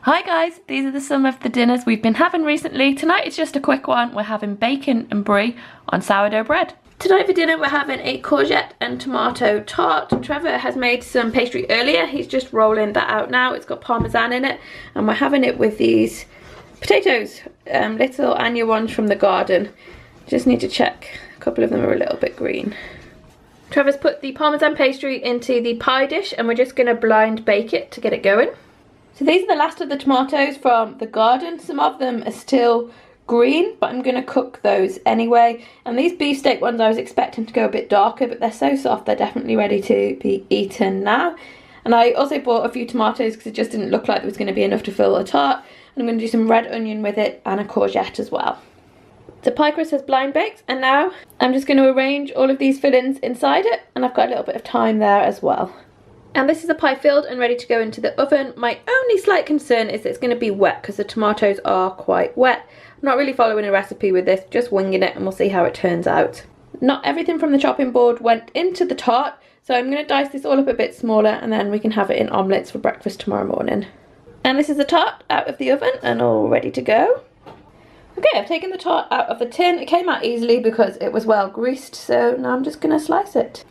Hi guys, these are some of the dinners we've been having recently. Tonight it's just a quick one. We're having bacon and brie on sourdough bread. Tonight for dinner we're having a courgette and tomato tart. Trevor has made some pastry earlier. He's just rolling that out now. It's got parmesan in it and we're having it with these potatoes, little annual ones from the garden. Just need to check, a couple of them are a little bit green. Trevor's put the parmesan pastry into the pie dish and we're just going to blind bake it to get it going. So these are the last of the tomatoes from the garden. Some of them are still green, but I'm going to cook those anyway. And these beefsteak ones I was expecting to go a bit darker, but they're so soft they're definitely ready to be eaten now. And I also bought a few tomatoes because it just didn't look like there was going to be enough to fill a tart. And I'm going to do some red onion with it and a courgette as well. The pie crust has blind baked and now I'm just going to arrange all of these fillings inside it, and I've got a little bit of time there as well. And this is the pie filled and ready to go into the oven. My only slight concern is that it's going to be wet because the tomatoes are quite wet. I'm not really following a recipe with this, just winging it, and we'll see how it turns out. Not everything from the chopping board went into the tart, so I'm going to dice this all up a bit smaller and then we can have it in omelettes for breakfast tomorrow morning. And this is the tart out of the oven and all ready to go. Okay, I've taken the tart out of the tin. It came out easily because it was well greased, so now I'm just going to slice it.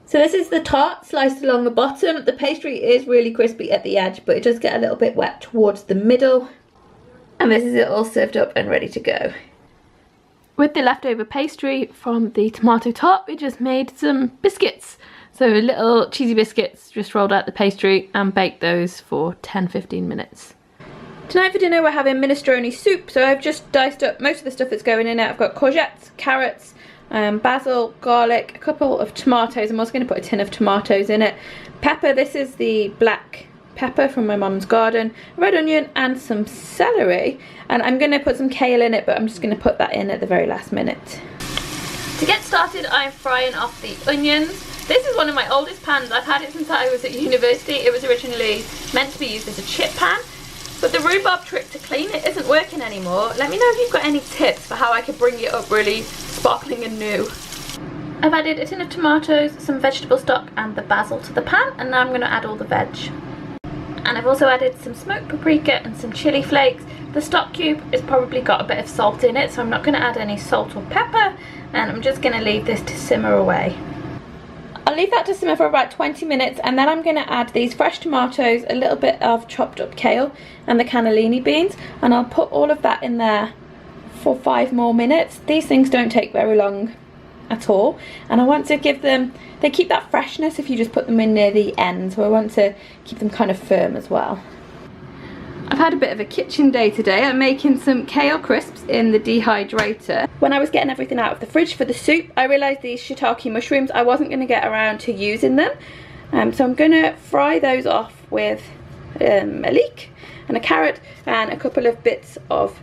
So this is the tart sliced along the bottom. The pastry is really crispy at the edge, but it does get a little bit wet towards the middle. And this is it all served up and ready to go. With the leftover pastry from the tomato tart, we just made some biscuits. So little cheesy biscuits, just rolled out the pastry and baked those for 10-15 minutes. Tonight for dinner we're having minestrone soup. So I've just diced up most of the stuff that's going in it. I've got courgettes, carrots, basil, garlic, a couple of tomatoes. I'm also going to put a tin of tomatoes in it. Pepper, this is the black pepper from my mum's garden, red onion and some celery, and I'm going to put some kale in it, but I'm just going to put that in at the very last minute. To get started I'm frying off the onions. This is one of my oldest pans. I've had it since I was at university. It was originally meant to be used as a chip pan, but the rhubarb trick to clean it isn't working anymore. Let me know if you've got any tips for how I could bring it up really sparkling and new. I've added a tin of tomatoes, some vegetable stock and the basil to the pan, and now I'm going to add all the veg. And I've also added some smoked paprika and some chili flakes. The stock cube has probably got a bit of salt in it, so I'm not going to add any salt or pepper, and I'm just going to leave this to simmer away. I'll leave that to simmer for about 20 minutes and then I'm going to add these fresh tomatoes, a little bit of chopped up kale and the cannellini beans, and I'll put all of that in there for 5 more minutes. These things don't take very long at all, and I want to give them, they keep that freshness if you just put them in near the end, so I want to keep them kind of firm as well. I've had a bit of a kitchen day today. I'm making some kale crisps in the dehydrator. When I was getting everything out of the fridge for the soup, I realised these shiitake mushrooms, I wasn't going to get around to using them, so I'm going to fry those off with a leek and a carrot and a couple of bits of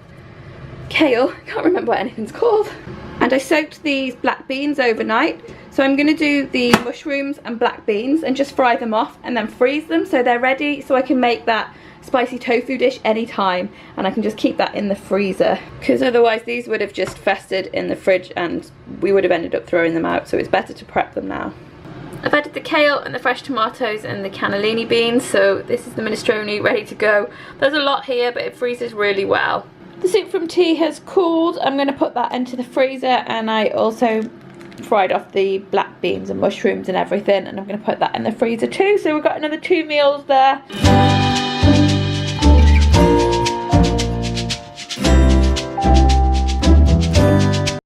kale. I can't remember what anything's called. And I soaked these black beans overnight, so I'm going to do the mushrooms and black beans and just fry them off and then freeze them so they're ready, so I can make that spicy tofu dish anytime and I can just keep that in the freezer, because otherwise these would have just festered in the fridge and we would have ended up throwing them out, so it's better to prep them now. I've added the kale and the fresh tomatoes and the cannellini beans, so this is the minestrone ready to go. There's a lot here but it freezes really well. The soup from tea has cooled. I'm going to put that into the freezer, and I also fried off the black beans and mushrooms and everything, and I'm going to put that in the freezer too, so we've got another 2 meals there.